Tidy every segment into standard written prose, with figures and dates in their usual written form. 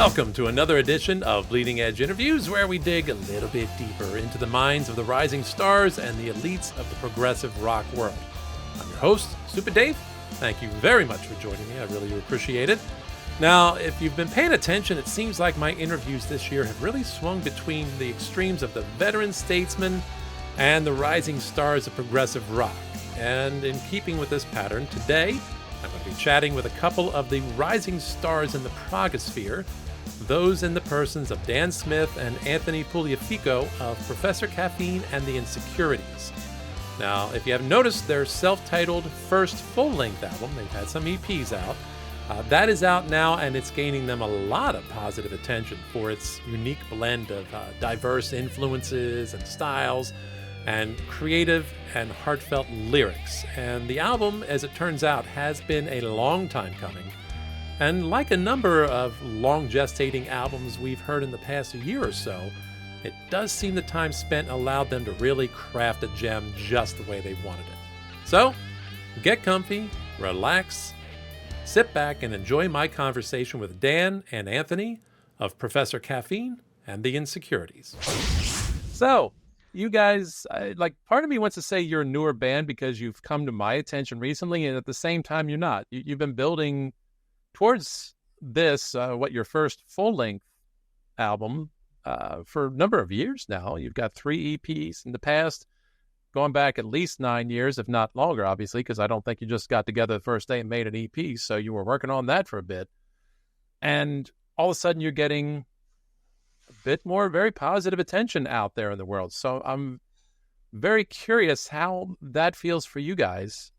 Welcome to another edition of Bleeding Edge Interviews, where we dig a little bit deeper into the minds of the rising stars and the elites of the progressive rock world. I'm your host, Stupid Dave. Thank you very much for joining me. I really do appreciate it. Now, if you've been paying attention, it seems like my interviews this year have really swung between the extremes of the veteran statesmen and the rising stars of progressive rock. And in keeping with this pattern, today I'm going to be chatting with a couple of the rising stars in the progosphere, those in the persons of Dan Smith and Anthony Puliafico of Professor Caffeine and the Insecurities. Now, if you haven't noticed, their self-titled first full-length album, they've had some EPs out, that is out now, and it's gaining them a lot of positive attention for its unique blend of diverse influences and styles, and creative and heartfelt lyrics. And the album, as it turns out, has been a long time coming. And like a number of long gestating albums we've heard in the past year or so, it does seem the time spent allowed them to really craft a gem just the way they wanted it. So, get comfy, relax, sit back, and enjoy my conversation with Dan and Anthony of Professor Caffeine and the Insecurities. So, you guys, part of me wants to say you're a newer band because you've come to my attention recently, and at the same time, you're not. You've been building towards this, your first full-length album for a number of years now. You've got 3 EPs in the past, going back at least 9 years, if not longer, obviously, because I don't think you just got together the first day and made an EP, so you were working on that for a bit. And all of a sudden, you're getting bit more very positive attention out there in the world. So I'm very curious how that feels for you guys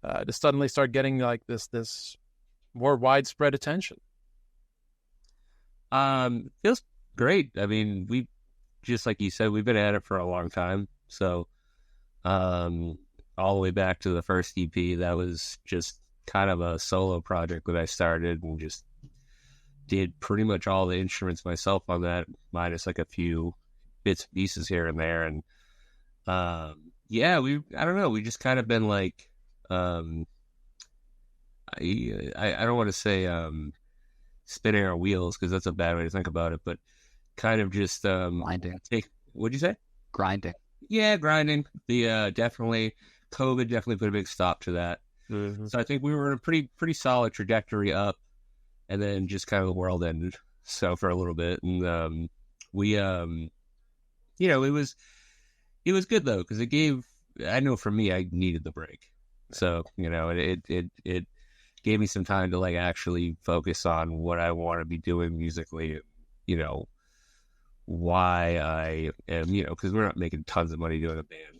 to suddenly start getting like this more widespread attention. Feels great. I mean, we just like you said, we've been at it for a long time. So all the way back to the first EP, that was just kind of a solo project that I started and just did pretty much all the instruments myself on that, minus like a few bits and pieces here and there. And I don't know, we just kind of been like, I don't want to say spinning our wheels, because that's a bad way to think about it, but kind of just grinding. What'd you say? Grinding. Yeah, grinding. The COVID definitely put a big stop to that. Mm-hmm. So I think we were in a pretty solid trajectory up. And then just kind of the world ended. So for a little bit, and it was good though, because it gave. I know for me, I needed the break. So it gave me some time to like actually focus on what I want to be doing musically. You know, why I am. You know, because we're not making tons of money doing a band.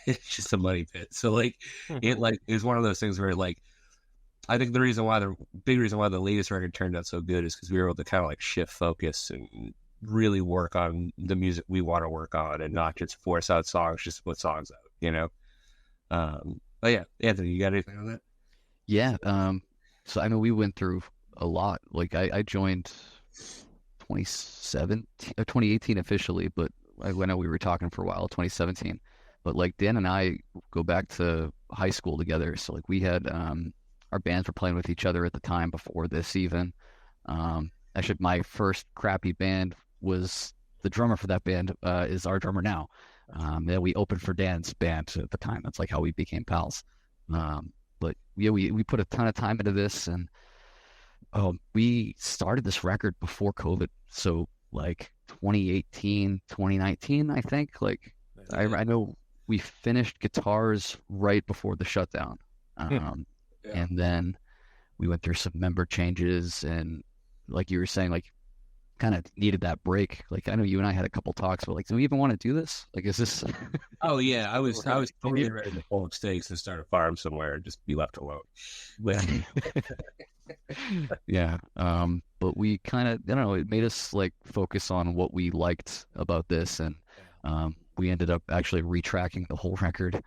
It's just a money pit. So like, it was one of those things where like. I think the big reason why the latest record turned out so good is because we were able to kind of like shift focus and really work on the music we want to work on and not just force out songs just to put songs out, you know? But yeah, Anthony, you got anything on that? Yeah. So I know we went through a lot. Like I joined 2018 officially, but I know we were talking for a while, 2017. But like Dan and I go back to high school together. So like we had, our bands were playing with each other at the time before this even. Actually, my first crappy band was the drummer for that band is our drummer now. Then we opened for Dan's band at the time. That's like how we became pals. But yeah, we put a ton of time into this, and we started this record before COVID. So like 2018, 2019, I think. Like I know we finished guitars right before the shutdown. Yeah. And then we went through some member changes, and like you were saying, like kind of needed that break. Like I know you and I had a couple talks, but like, do we even want to do this? Like, is this? Oh yeah, I was totally ready to pull up stakes and start a farm somewhere and just be left alone. Yeah. But we kind of, I don't know, it made us like focus on what we liked about this, and we ended up actually retracking the whole record.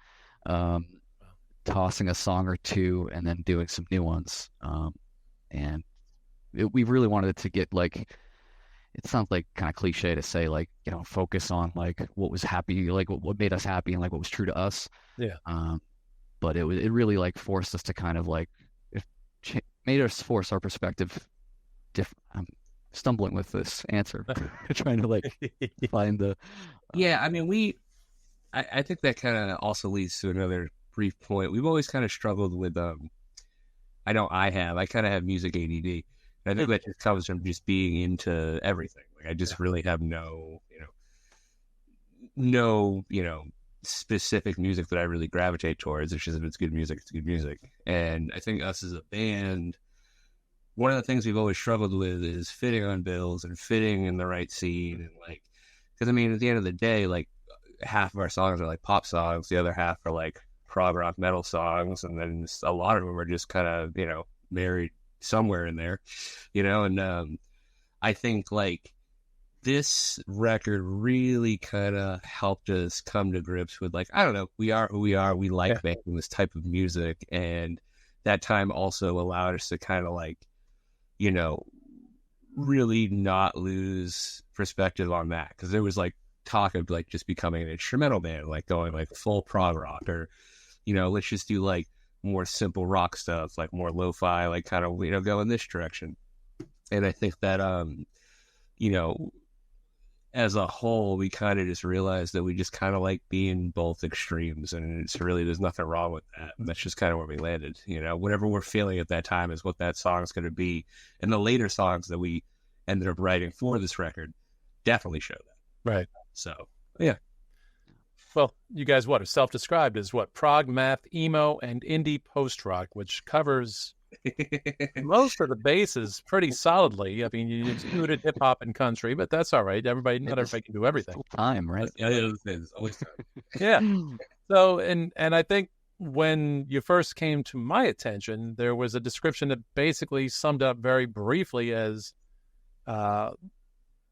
Tossing a song or two and then doing some new ones. We really wanted it to get like, it sounds like kind of cliche to say like, you know, focus on like what was happy, like what made us happy and like what was true to us. Yeah. But it really like forced us to kind of like, made us force our perspective stumbling with this answer, trying to like find the. Yeah, I mean, I think that kind of also leads to another brief point. We've always kind of struggled with, I know I kind of have music ADD. And I think that just comes from just being into everything. Like I just really have no specific music that I really gravitate towards. It's just if it's good music, it's good music. And I think us as a band, one of the things we've always struggled with is fitting on bills and fitting in the right scene. And like, because I mean, at the end of the day, like half of our songs are like pop songs, the other half are like prog rock metal songs, and then a lot of them are just kind of married somewhere in there, and I think like this record really kind of helped us come to grips with like, I don't know, we are who we are, we like making this type of music, and that time also allowed us to kind of like really not lose perspective on that, because there was like talk of like just becoming an instrumental band, like going like full prog rock, or let's just do like more simple rock stuff, like more lo-fi, like kind of go in this direction. And I think that as a whole, we kind of just realized that we just kind of like being both extremes, and it's really, there's nothing wrong with that. And that's just kind of where we landed. Whatever we're feeling at that time is what that song's going to be. And the later songs that we ended up writing for this record definitely show that. Right. So, yeah. Well, you guys are self-described as prog, math, emo, and indie post-rock, which covers most of the bases pretty solidly. I mean, you included hip-hop and country, but that's all right. Not everybody can do everything. Time, right? Yeah, it's always time. Yeah. So, and I think when you first came to my attention, there was a description that basically summed up very briefly as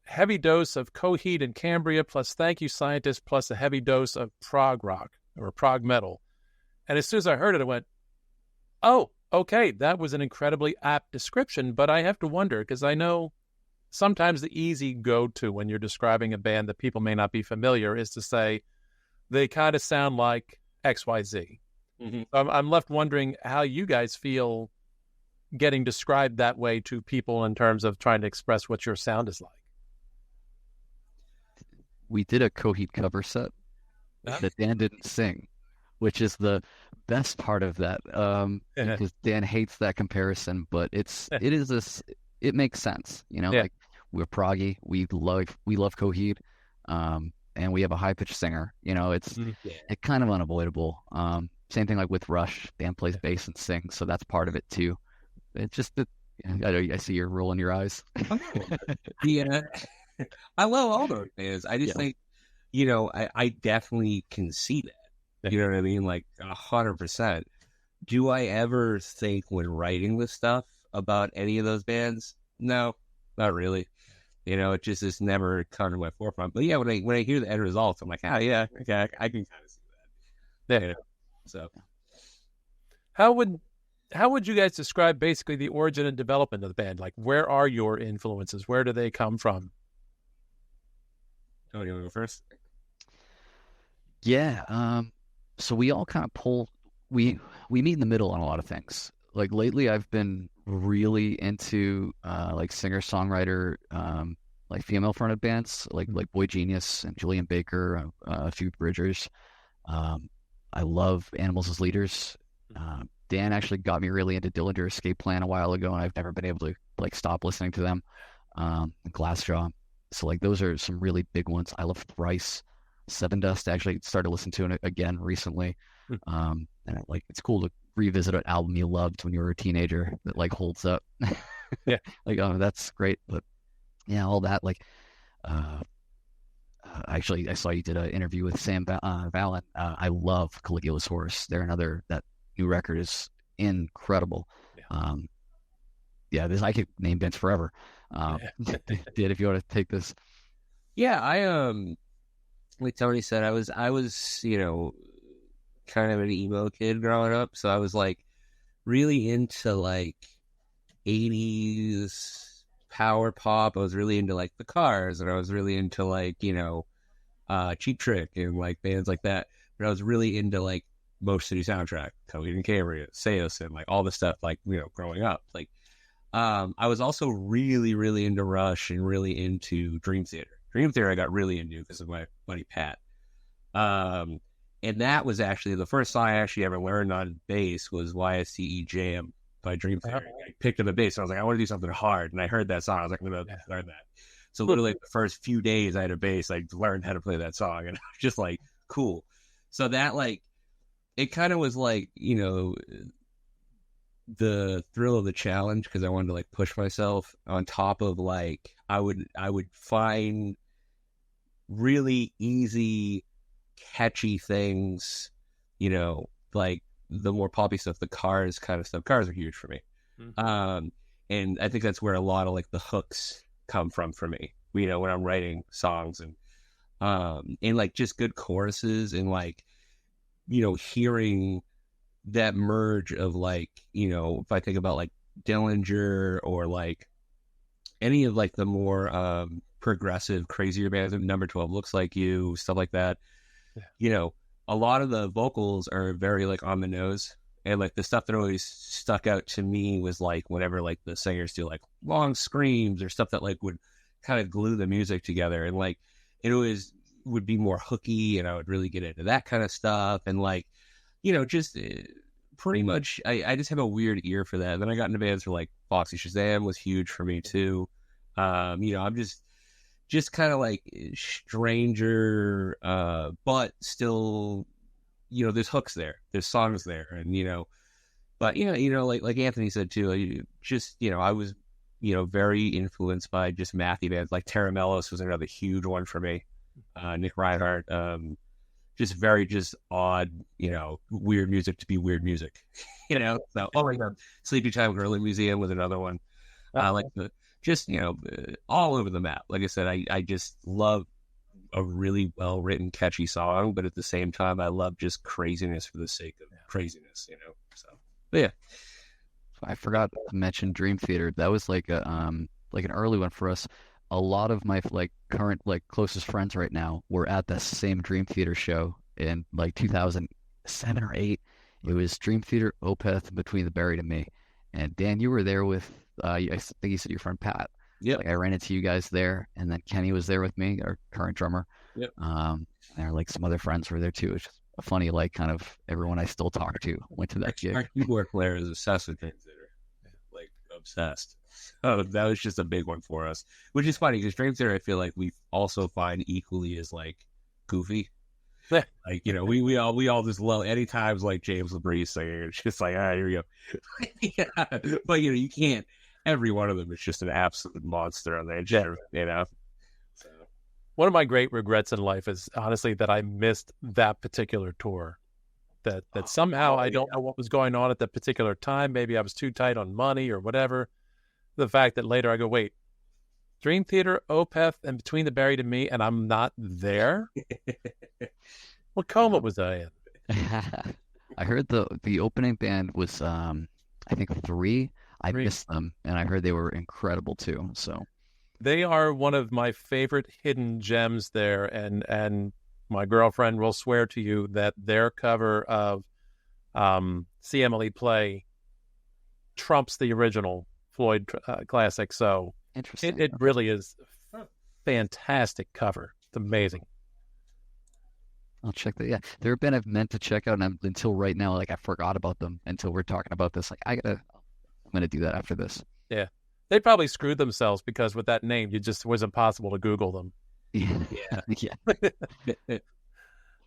heavy dose of Coheed and Cambria plus Thank You Scientist plus a heavy dose of prog rock or prog metal. And as soon as I heard it, I went, oh, okay, that was an incredibly apt description. But I have to wonder, because I know sometimes the easy go-to when you're describing a band that people may not be familiar is to say they kind of sound like XYZ. Mm-hmm. I'm left wondering how you guys feel getting described that way to people in terms of trying to express what your sound is like. We did a Coheed cover set that Dan didn't sing, which is the best part of that, because Dan hates that comparison, but it makes sense, like we're proggy, we love Coheed, and we have a high pitched singer, it's kind of unavoidable. Same thing like with Rush, Dan plays bass and sings, so that's part of it too. It's just that I see you're rolling your eyes. Yeah. I love all those bands. I just think, I definitely can see that. You know what I mean? Like 100%. Do I ever think when writing this stuff about any of those bands? No, not really. It just has never come to my forefront. But yeah, when I hear the end results, I'm like, yeah, okay, I can kind of see that. Yeah. So, how would you guys describe basically the origin and development of the band? Like, where are your influences? Where do they come from? Oh, you want to go first? Yeah. So we all kind of we meet in the middle on a lot of things. Like lately, I've been really into like singer-songwriter, like female-fronted bands, like Boy Genius and Julian Baker, a few Bridgers. I love Animals as Leaders. Dan actually got me really into Dillinger Escape Plan a while ago, and I've never been able to like stop listening to them. Glassjaw. So like those are some really big ones. I love Thrice. Seven Dust, I actually started listening to it again recently. And it's cool to revisit an album you loved when you were a teenager that like holds up. Yeah. Like, oh, that's great. But yeah, all that, like actually I saw you did an interview with Sam Vallon. I love Caligula's Horse. That new record is incredible. Yeah. I could name bands forever. Did if you want to take this. Yeah, like Tony said, I was kind of an emo kid growing up, so I was like really into like 80s power pop. I was really into like the Cars, and I was really into like Cheap Trick and like bands like that. But I was really into like Motor City Soundtrack, Coheed and Cambria, Seos, and like all the stuff like growing up. Like I was also really, really into Rush and really into Dream Theater. Dream Theater I got really into because of my buddy Pat. And that was actually the first song I actually ever learned on bass was YSCE Jam by Dream Theater. I picked up a bass. And I was like, I want to do something hard. And I heard that song. I was like, I'm going to learn that. So literally the first few days I had a bass, I learned how to play that song. And I was just like, cool. So that like, it kind of was like, you know, the thrill of the challenge because I wanted to like push myself on top of like, I would find really easy, catchy things, you know, like the more poppy stuff, the Cars kind of stuff. Cars are huge for me. And I think that's where a lot of like the hooks come from for me, you know, when I'm writing songs and like just good choruses and like, you know, hearing that merge of like, you know, if I think about like Dillinger or like any of like the more progressive, crazier bands, Number 12 Looks Like You, stuff like that. Yeah. You know, a lot of the vocals are very like on the nose, and like the stuff that always stuck out to me was like whenever like the singers do like long screams or stuff that like would kind of glue the music together, and like it always would be more hooky, and I would really get into that kind of stuff, and like, you know, just pretty much I just have a weird ear for that. And then I got into bands for like Foxy Shazam was huge for me too. You know, I'm just kind of like stranger, but still, you know, there's hooks there, there's songs there, and you know, but you know, like Anthony said too, just, you know, I was, you know, very influenced by just mathy bands. Like Terra Mellos was another huge one for me. Nick Reinhardt, just very just odd, you know, weird music to be weird music, you know. So oh my god, Sleepy Time Gorilla Museum was another one. Like the just, you know, all over the map. Like I said, I just love a really well-written, catchy song, but at the same time, I love just craziness for the sake of craziness, you know? So, but yeah. I forgot to mention Dream Theater. That was like an early one for us. A lot of my like current like closest friends right now were at the same Dream Theater show in like 2007 or 8. It was Dream Theater, Opeth, Between the Buried and Me. And Dan, you were there with I think you said your friend Pat. Yeah. Like I ran into you guys there, and then Kenny was there with me, our current drummer. Yep. And there were like some other friends were there too. It's just a funny, like kind of everyone I still talk to went to that gig. Our keyboard player is obsessed with Dream Theater. Like obsessed. Oh, that was just a big one for us. Which is funny because Dream Theater I feel like we also find equally as like goofy. Like, you know, we all just love any times like James LaBrie singing. It's just like, here we go. Yeah. But you know, you can't. Every one of them is just an absolute monster on their gender, you know. So. One of my great regrets in life is honestly that I missed that particular tour. That somehow I don't know what was going on at that particular time. Maybe I was too tight on money or whatever. The fact that later I go, wait, Dream Theater, Opeth, and Between the Buried and Me, and I'm not there? What coma was I in? I heard the opening band was I think 3. I missed them, and I heard they were incredible too. So they are one of my favorite hidden gems there, and my girlfriend will swear to you that their cover of See Emily Play trumps the original Floyd classic. So interesting. It really is a fantastic cover. It's amazing. I'll check that. Yeah, they're a band I've meant to check out, and until right now, like I forgot about them until we're talking about this. Like I'm gonna do that after this. Yeah, they probably screwed themselves because with that name, it just was impossible to Google them. Yeah.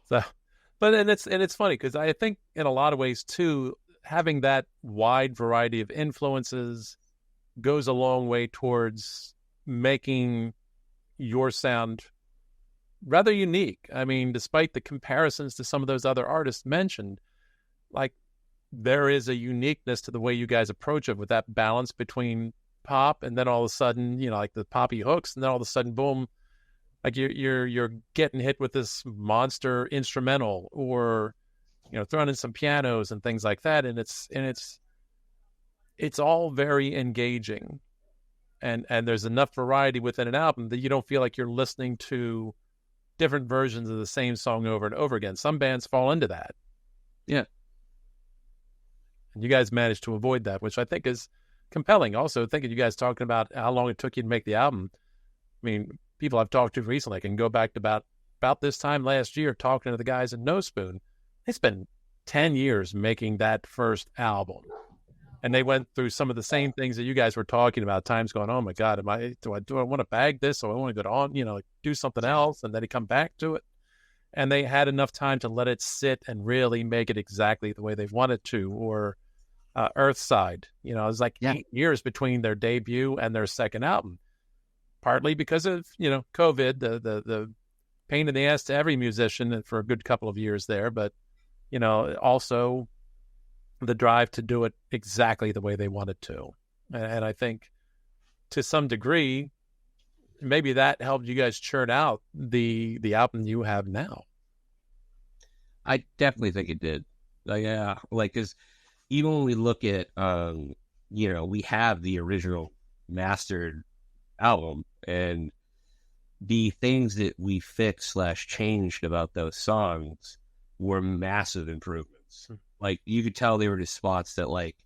So, but it's funny because I think in a lot of ways too, having that wide variety of influences goes a long way towards making your sound rather unique. I mean, despite the comparisons to some of those other artists mentioned, like there is a uniqueness to the way you guys approach it with that balance between pop and then all of a sudden, you know, like the poppy hooks, and then all of a sudden, boom, like you're getting hit with this monster instrumental, or you know, throwing in some pianos and things like that, and it's all very engaging, and there's enough variety within an album that you don't feel like you're listening to different versions of the same song over and over again. Some bands fall into that. Yeah. And you guys managed to avoid that, which I think is compelling. Also, thinking you guys talking about how long it took you to make the album. I mean, people I've talked to recently, I can go back to about this time last year talking to the guys at No Spoon. They spent 10 years making that first album. And they went through some of the same things that you guys were talking about, times going, oh my God, do I want to bag this, or I want to go on, like do something else, and then he come back to it. And they had enough time to let it sit and really make it exactly the way they wanted to. Or Earthside, it was like 8 years between their debut and their second album, partly because of, COVID, the pain in the ass to every musician for a good couple of years there. But, also the drive to do it exactly the way they wanted to. And I think to some degree, maybe that helped you guys churn out the album you have now. I definitely think it did. Because even when we look at, we have the original mastered album, and the things that we fixed / changed about those songs were massive improvements. Like, you could tell they were just spots that, like,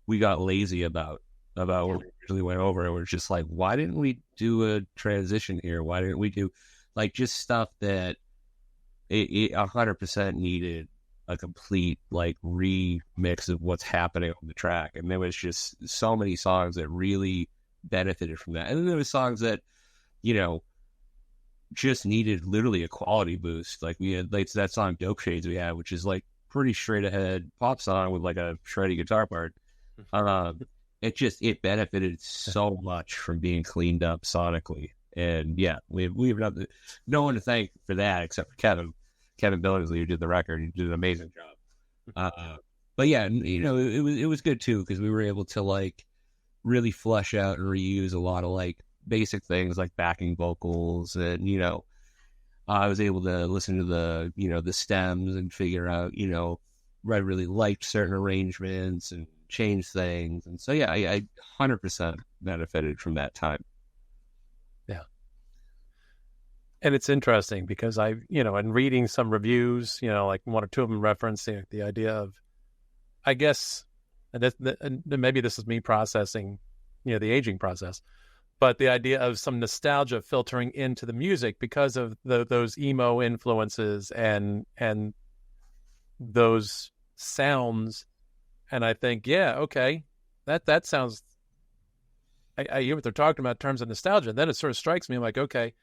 we got lazy about what we usually went over. And we're just like, why didn't we do a transition here? Why didn't we do, like, just stuff that it 100% needed a complete, like, remix of what's happening on the track. And there was just so many songs that really benefited from that. And then there was songs that, just needed literally a quality boost. Like, we had, like, that song Dope Shades we had, which is, like, pretty straight ahead pop song with, like, a shreddy guitar part. It benefited so much from being cleaned up sonically. And yeah, we've no one to thank for that except for Kevin Billingsley, who did the record. He did an amazing job. But yeah, it was good too, because we were able to, like, really flesh out and reuse a lot of, like, basic things like backing vocals. And I was able to listen to the stems and figure out I really liked certain arrangements and change things. And so yeah, I 100% benefited from that time. Yeah. And it's interesting because I, in reading some reviews, like one or two of them referencing the idea of, I guess, and maybe this is me processing, the aging process, but the idea of some nostalgia filtering into the music because of those emo influences and those sounds. And I think, yeah, okay, that sounds, I hear what they're talking about in terms of nostalgia. And then it sort of strikes me, I'm like, okay,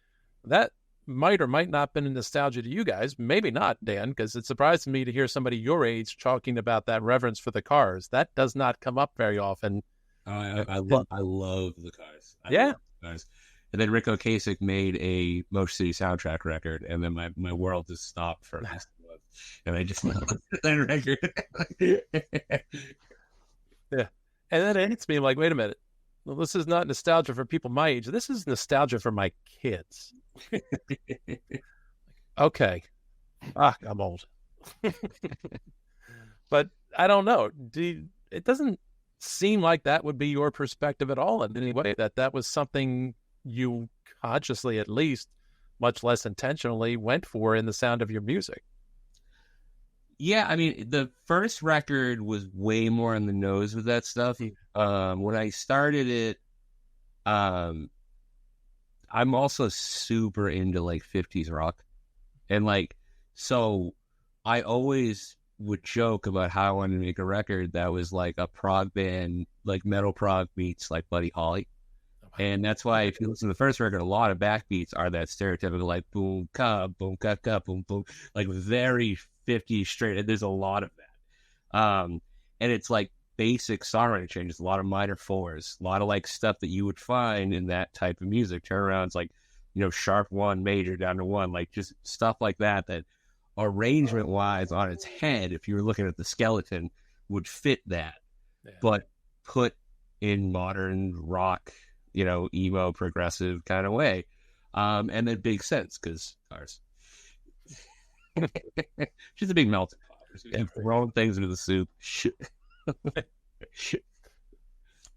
that might or might not have been a nostalgia to you guys. Maybe not, Dan, because it surprised me to hear somebody your age talking about that reverence for the Cars. That does not come up very often. I love the Cars. Yeah. Love the Cars. And then Rick Ocasek made a Motion City soundtrack record, and then my world just stopped for a month. And I just love that record. Yeah. And then it hits me, like, wait a minute. Well, this is not nostalgia for people my age. This is nostalgia for my kids. Okay. I'm old. But I don't know. It doesn't seem like that would be your perspective at all in any way, that was something you consciously, at least, much less intentionally, went for in the sound of your music. Yeah, I mean, the first record was way more on the nose with that stuff. When I started it, I'm also super into, like, 50s rock. And, like, so I always would joke about how I wanted to make a record that was like a prog band, like metal prog meets like Buddy Holly. And that's why if you listen to the first record, a lot of backbeats are that stereotypical, like boom, ka, boom, boom, boom, like very 50s straight. And there's a lot of that. And it's like basic songwriting changes, a lot of minor fours, a lot of like stuff that you would find in that type of music. Turnarounds like, sharp 1 major down to 1, like just stuff like that, that arrangement wise on its head, if you were looking at the skeleton, would fit that. Yeah. But put in modern rock, emo, progressive kind of way. And it makes sense because Cars. She's a big melting pot. Throwing things into the soup.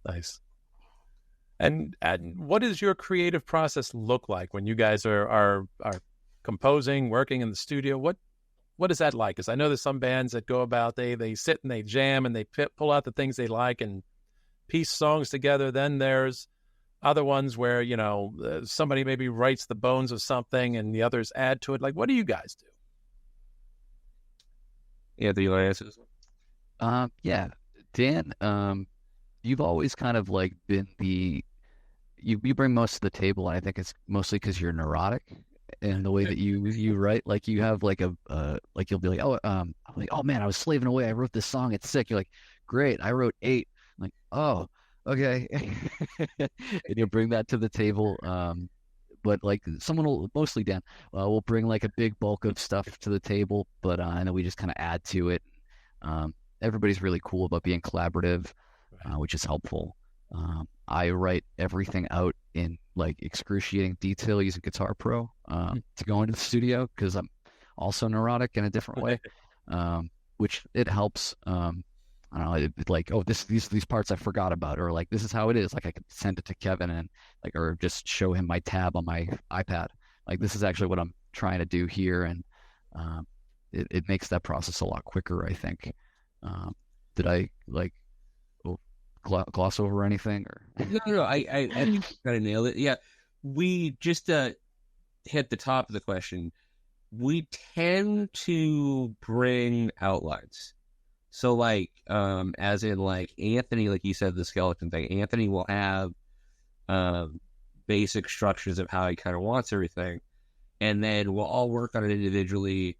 Nice. And what does your creative process look like when you guys are composing, working in the studio? What is that like? Because I know there's some bands that go about, they sit and they jam and they pull out the things they like and piece songs together. Then there's other ones where, somebody maybe writes the bones of something and the others add to it. Like, what do you guys do? Yeah, do you want to answer this one? Yeah, Dan, you've always kind of like been you bring most of the table, and I think it's mostly because you're neurotic in the way that you write. Like you have like like you'll be like, I'm like, oh man, I was slaving away. I wrote this song. It's sick. You're like, great. I wrote 8. I'm like, oh, okay. And you'll bring that to the table. But like someone will, mostly Dan, will bring like a big bulk of stuff to the table, but and then we just kind of add to it. Everybody's really cool about being collaborative, which is helpful. I write everything out in like excruciating detail using Guitar Pro to go into the studio because I'm also neurotic in a different way, which it helps. I don't know, like, oh, these parts I forgot about, or like this is how it is. Like I could send it to Kevin and like, or just show him my tab on my iPad. Like this is actually what I'm trying to do here, and it makes that process a lot quicker, I think. Did I like gloss over anything? Or no, I think you kind of nailed it. Yeah, we just hit the top of the question. We tend to bring outlines. So like, as in like Anthony, like you said, the skeleton thing, Anthony will have basic structures of how he kind of wants everything. And then we'll all work on it individually,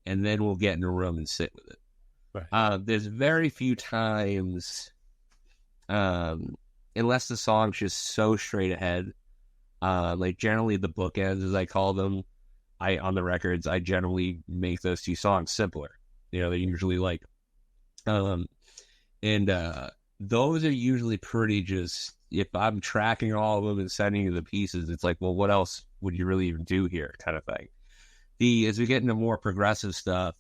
and then we'll get in a room and sit with it. Right. There's very few times, unless the song's just so straight ahead, like generally the bookends, as I call them, on the records, I generally make those 2 songs simpler. They're usually like, those are usually pretty just, if I'm tracking all of them and sending you the pieces, it's like, well, what else would you really even do here, kind of thing. As we get into more progressive stuff,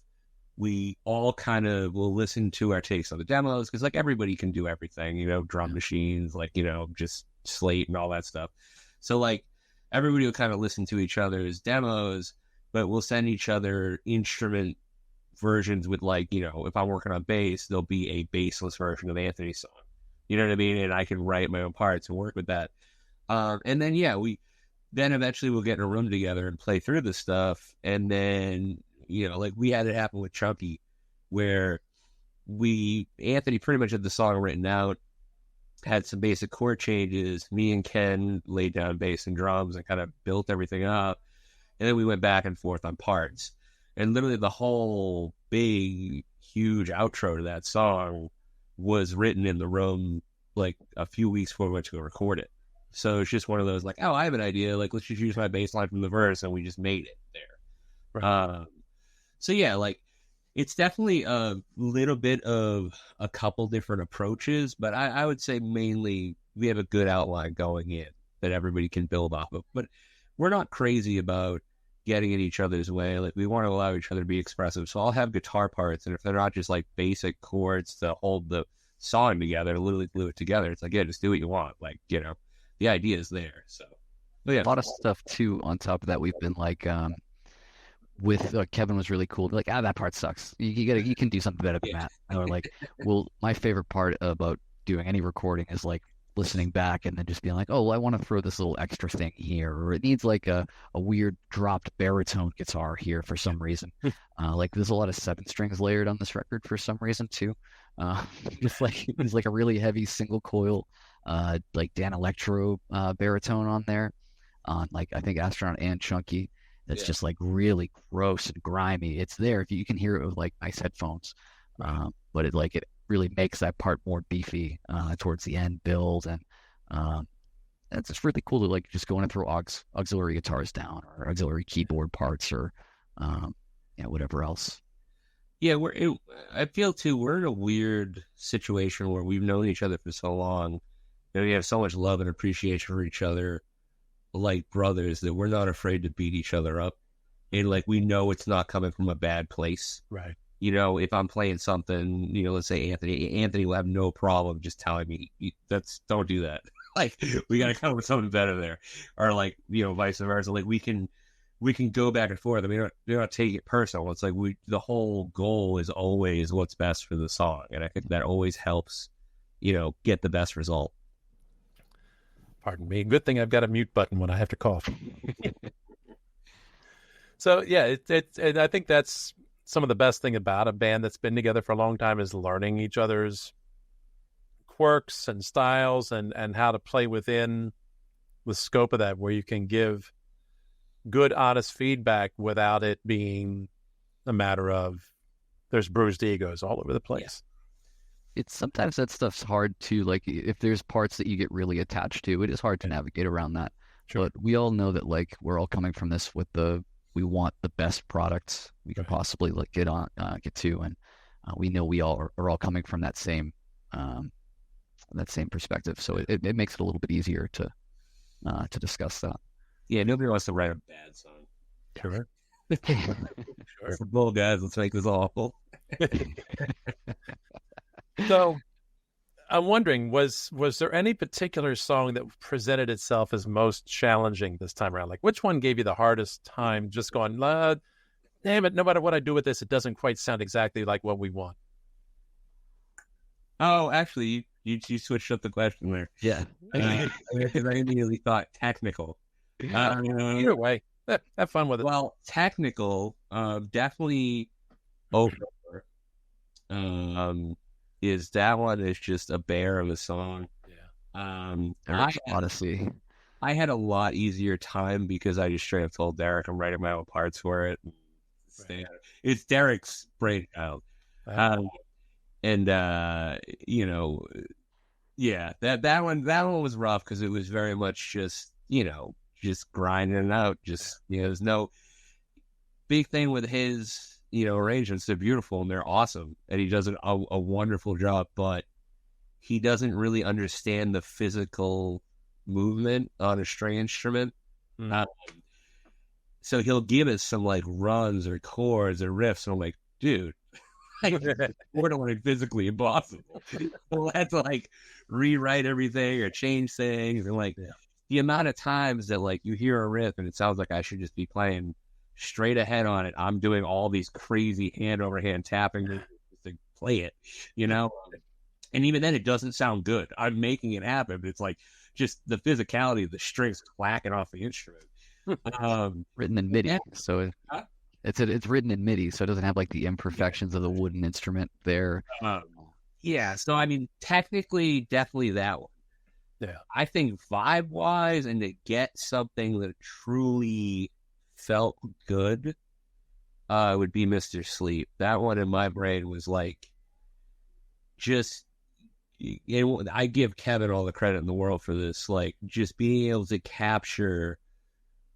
we all kind of will listen to our takes on the demos, because like everybody can do everything, drum machines, like, just slate and all that stuff. So like everybody will kind of listen to each other's demos, but we'll send each other instrument versions with like, if I'm working on bass, there'll be a bassless version of Anthony's song. You know what I mean? And I can write my own parts and work with that. And then, then eventually we'll get in a room together and play through the stuff. And then, like we had it happen with Chunky, where Anthony pretty much had the song written out, had some basic chord changes. Me and Ken laid down bass and drums and kind of built everything up. And then we went back and forth on parts. And literally the whole big, huge outro to that song was written in the room like a few weeks before we went to go record it. So it's just one of those like, oh, I have an idea. Like, let's just use my bass line from the verse, and we just made it there. Right. So yeah, like it's definitely a little bit of a couple different approaches, but I would say mainly we have a good outline going in that everybody can build off of. But we're not crazy about getting in each other's way. Like we want to allow each other to be expressive. So I'll have guitar parts, and if they're not just like basic chords to hold the song together, literally glue it together, it's like, yeah, just do what you want. Like, the idea is there. So but yeah, a lot of stuff too on top of that. We've been like with Kevin was really cool. Like, that part sucks. You can do something better than that. Or like, well, my favorite part about doing any recording is like listening back and then just being like, oh, well, I want to throw this little extra thing here, or it needs like a weird dropped baritone guitar here for some reason. Like there's a lot of 7 strings layered on this record for some reason too. Just like there's like a really heavy single coil, like Dan Electro baritone on there, on like I think Astronaut and Chunky. That's just like really gross and grimy. It's there if you can hear it with like nice headphones, but it really makes that part more beefy towards the end build, and it's just really cool to like just go in and throw auxiliary guitars down, or auxiliary keyboard parts, or whatever else. Yeah, I feel too we're in a weird situation where we've known each other for so long, and we have so much love and appreciation for each other, like brothers, that we're not afraid to beat each other up, and like we know it's not coming from a bad place. Right. If I'm playing something, let's say Anthony will have no problem just telling me, don't do that. Like, we got to come up with something better there. Or like, vice versa. Like we can go back and forth. I mean, they're not taking it personal. It's like the whole goal is always what's best for the song. And I think that always helps get the best result. Pardon me. Good thing I've got a mute button when I have to cough. So yeah, and I think that's some of the best thing about a band that's been together for a long time is learning each other's quirks and styles and how to play within the scope of that, where you can give good, honest feedback without it being a matter of there's bruised egos all over the place. It's sometimes that stuff's hard to, like, if there's parts that you get really attached to, it is hard to navigate around that. Sure. But we all know that, like, we're all coming from this with we want the best products we can possibly get to, and we know we all are all coming from that same perspective. So it makes it a little bit easier to discuss that. Yeah, nobody wants to write a bad song. Sure. Sure. For bull guys, let's make this awful. So I'm wondering, was there any particular song that presented itself as most challenging this time around? Like, which one gave you the hardest time just going, damn it, no matter what I do with this, it doesn't quite sound exactly like what we want? Oh, actually, you switched up the question there. Yeah. Because I immediately thought technical. Either way, have fun with it. Well, technical, definitely over. Is that one is just a bear of a song. Yeah. Honestly, I had a lot easier time because I just straight up told Derek I'm writing my own parts for it. Right. It's Derek's brainchild. And yeah, that one was rough because it was very much just grinding it out. There's no big thing with his arrangements. They're beautiful and they're awesome, and he does a wonderful job. But he doesn't really understand the physical movement on a string instrument. So he'll give us some like runs or chords or riffs, and I'm like, dude. We're not physically impossible. We'll have to like rewrite everything or change things, and like the amount of times that like you hear a riff and it sounds like I should just be playing straight ahead on it. I'm doing all these crazy hand over hand tapping to play it, and even then it doesn't sound good. I'm making it happen, but it's like just the physicality of the strings clacking off the instrument. Written in MIDI, so. It's written in MIDI, so it doesn't have like the imperfections of the wooden instrument there. Yeah, so I mean, technically, definitely that one. Yeah, I think vibe-wise, and to get something that truly felt good, would be Mr. Sleep. That one in my brain was like, I give Kevin all the credit in the world for this. Like, just being able to capture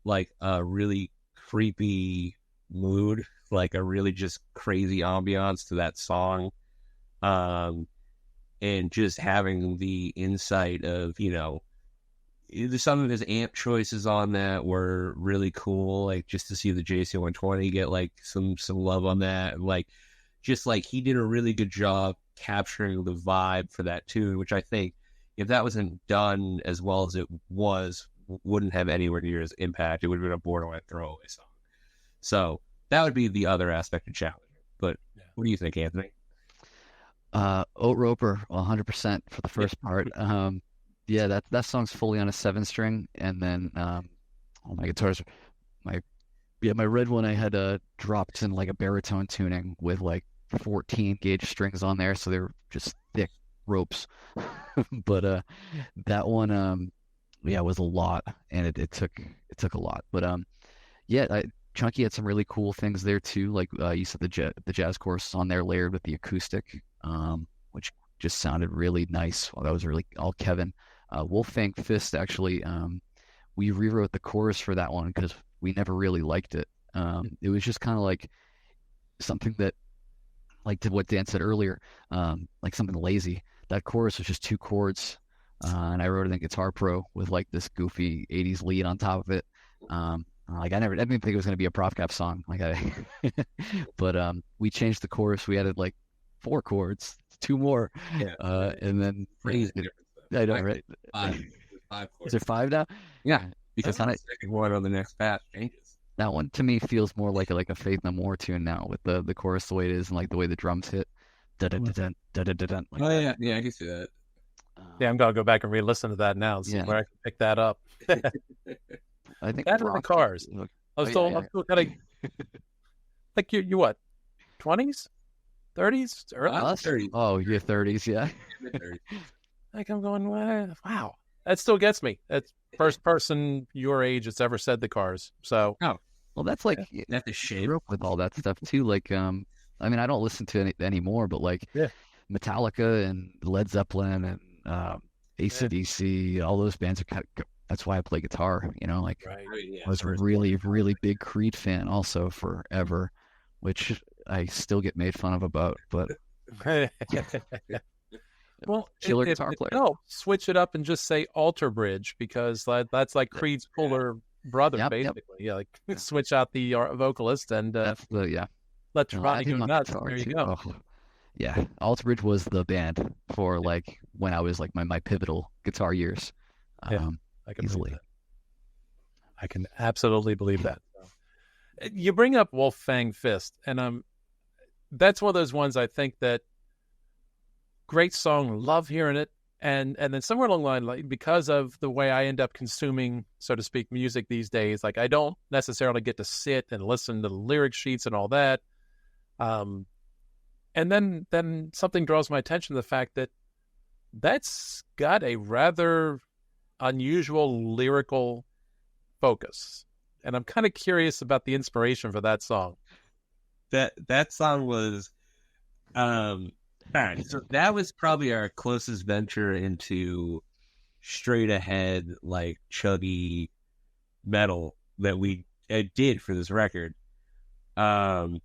like a really creepy mood, like a really just crazy ambiance to that song, and just having the insight of some of his amp choices on that were really cool, like just to see the JC120 get like some love on that, and like just like he did a really good job capturing the vibe for that tune, which I think if that wasn't done as well as it was, wouldn't have anywhere near as impact. It would have been a borderline throwaway song. So that would be the other aspect of challenge. But what do you think, Anthony? Oat Roper, 100% for the first part. Yeah, that song's fully on a 7-string, and then my guitars, my red one I had dropped in like a baritone tuning with like 14 gauge strings on there, so they're just thick ropes. But that one, was a lot, and it took a lot. But Chunky had some really cool things there too, like you said, the jazz chorus on there layered with the acoustic, which just sounded really nice. Well, that was really all Kevin. Wolfgang Fist, actually, we rewrote the chorus for that one because we never really liked it. It was just kind of like something that, like to what Dan said earlier, like something lazy. That chorus was just 2 chords, and I wrote it in Guitar Pro with like this goofy 80s lead on top of it. I didn't think it was going to be a Prof Cap song. But we changed the chorus. We added like 4 chords, 2 more, and then crazy. I know, right? 5 chords. Is there 5 now? Yeah, because the second one on the next patch changes. That one to me feels more like a Faith No More tune now, with the chorus the way it is and like the way the drums hit. Dun, dun, dun, dun, dun, dun, dun, like yeah, I can see that. Yeah, I'm gonna go back and re-listen to that now and see Yeah. where I can pick that up. I think That and the Rocky. Cars. Look, I'm still kind of like you what, 20s, 30s, early? us? 30. Oh, your 30s, yeah. Mid-30s. Like I'm going, wow, that still gets me. That's first person your age that's ever said the Cars. So Oh, Well, that's like that's the I shape. grew up with all that stuff too. Like, I mean, I don't listen to it anymore, but like yeah, Metallica and Led Zeppelin and yeah. AC/DC, all those bands are that's why I play guitar. Like Right. I mean, yeah, I was a really, really big Creed fan also forever, which I still get made fun of about, but Well, killer if guitar player. no, switch it up and just say Alter Bridge because that's like Creed's fuller brother, Yep. basically. Yeah, like switch out the vocalist and That's let I Trevani do go on nuts. guitar There you too. go. Oh, yeah. Alter Bridge was the band for like when I was like my pivotal guitar years. Yeah, I can believe Easily. that. I can absolutely believe that. So, you bring up Wolfgang Fist, and that's one of those ones I think that great song, love hearing it, and then somewhere along the line, like because of the way I end up consuming, so to speak, music these days, like I don't necessarily get to sit and listen to the lyric sheets and all that. And then something draws my attention to the fact that that's got a rather unusual lyrical focus. And I'm kind of curious about the inspiration for that song. That song was all right, so that was probably our closest venture into straight ahead, like chuggy metal that we did for this record. And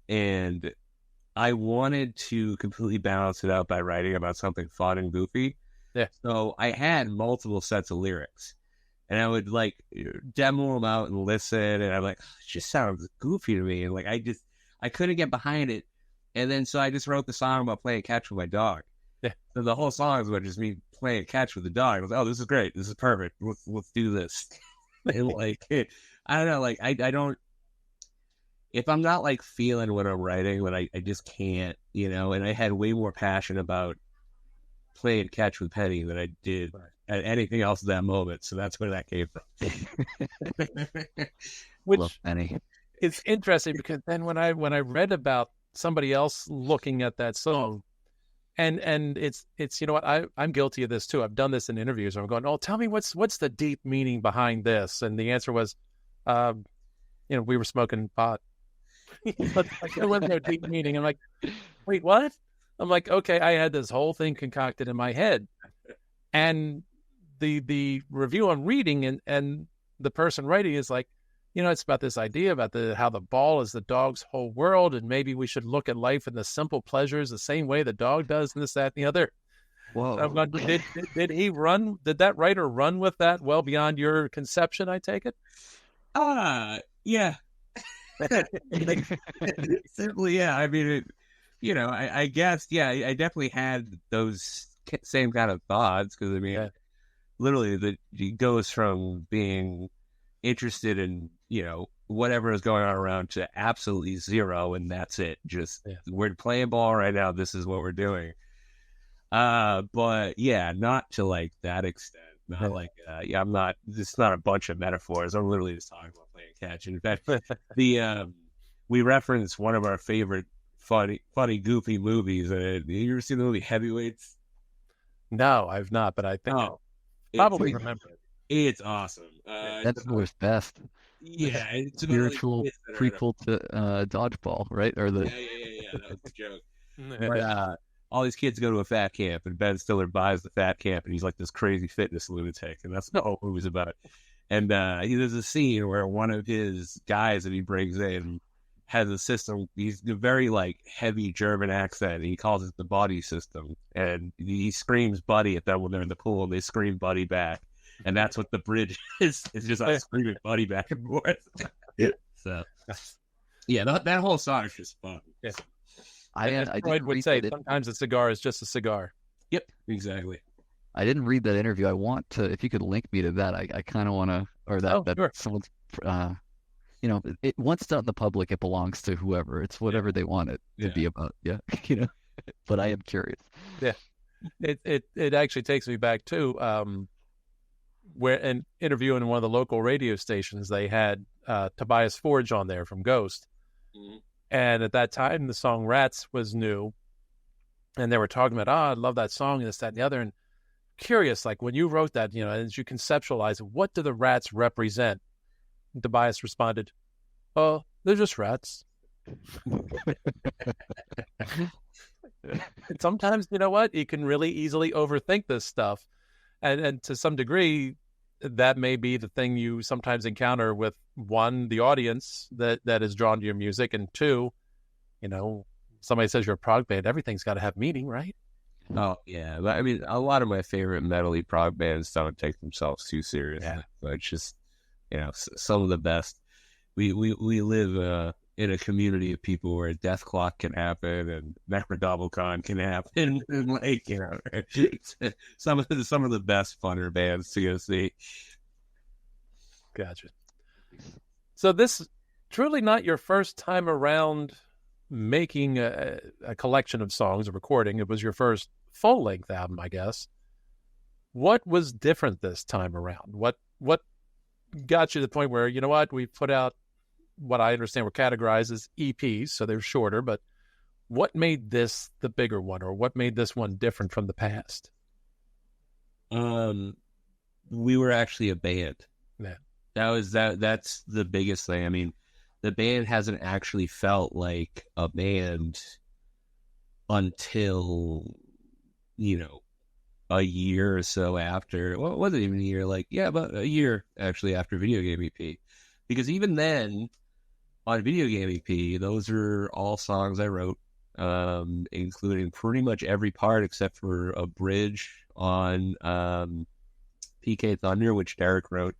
I wanted to completely balance it out by writing about something fun and goofy. Yeah. So I had multiple sets of lyrics, and I would like demo them out and listen, and I'm like, oh, it just sounds goofy to me, and like I couldn't get behind it, and then so I just wrote the song about playing catch with my dog. Yeah. So the whole song is about just me playing catch with the dog. I was like, oh, this is great, this is perfect. Let's do this. And like I don't know, like I don't. If I'm not like feeling what I'm writing, then I just can't, and I had way more passion about playing catch with Penny than I did at anything else at that moment. So that's where that came from. Which Love Penny. is interesting because then when I read about somebody else looking at that song, and it's you know what, I'm guilty of this too. I've done this in interviews. I'm going, oh, tell me what's the deep meaning behind this, and the answer was, we were smoking pot. Like there was no deep meaning. I'm like, wait, what? I'm like, okay, I had this whole thing concocted in my head, and the review I'm reading and the person writing is like, it's about this idea about how the ball is the dog's whole world, and maybe we should look at life in the simple pleasures the same way the dog does, and this, that, and the other. Whoa! I'm going, did he run? Did that writer run with that well beyond your conception? I take it. Yeah. Simply, yeah. I mean, I guess, yeah, I definitely had those same kind of thoughts because, I mean, literally, it goes from being interested in, whatever is going on around to absolutely zero, and that's it. Just, we're playing ball right now. This is what we're doing. But, yeah, not to, like, that extent. Not like, I'm not, it's not a bunch of metaphors. I'm literally just talking about playing catch. In fact, we referenced one of our favorite funny, goofy movies. You ever seen the movie Heavyweights? No, I've not, but I think I probably remember it. It's awesome. That's always best. Yeah, it's spiritual prequel to Dodgeball, right? Or the yeah. That was the joke. But, all these kids go to a fat camp, and Ben Stiller buys the fat camp, and he's like this crazy fitness lunatic, and that's not what it was about. And there's a scene where one of his guys that he brings in has a system. He's a very like heavy German accent. And he calls it the buddy system, and he screams "buddy" at them when they're in the pool, and they scream "buddy" back, and that's what the bridge is. It's just like screaming "buddy" back and forth. So, yeah, that whole song is just fun. Yeah. I Freud would say sometimes a cigar is just a cigar. Yep, exactly. I didn't read that interview. I want to, if you could link me to that, I kind of want to, or that sure. Someone's, once it's out in the public, it belongs to whoever. It's whatever they want it to be about. Yeah, but I am curious. Yeah. It actually takes me back to where an interview in one of the local radio stations, they had Tobias Forge on there from Ghost. Mm-hmm. And at that time, the song Rats was new. And they were talking about, I love that song, and this, that, and the other. And curious, like when you wrote that, as you conceptualize it, what do the rats represent? And Tobias responded, oh, they're just rats. And sometimes, you know what? You can really easily overthink this stuff. And to some degree, that may be the thing you sometimes encounter with, one, the audience that is drawn to your music, and two, somebody says you're a prog band, everything's got to have meaning, right? Oh, yeah. I mean, a lot of my favorite metal-y prog bands don't take themselves too seriously. Yeah. But it's just, some of the best. We live in a community of people where Death Clock can happen and Necrodoublecon can happen, and some of the best funner bands to go see. Gotcha. So this truly not your first time around making a collection of songs, a recording. It was your first full-length album, I guess. What was different this time around? What got you to the point where, we put out what I understand were categorized as EPs, so they're shorter, but what made this the bigger one, or what made this one different from the past? We were actually a band. Yeah. That's the biggest thing. I mean, the band hasn't actually felt like a band until, a year or so after. Well, it wasn't even a year, about a year actually after Video Game EP. Because even then, on Video Game EP, those are all songs I wrote, including pretty much every part except for a bridge on PK Thunder, which Derek wrote.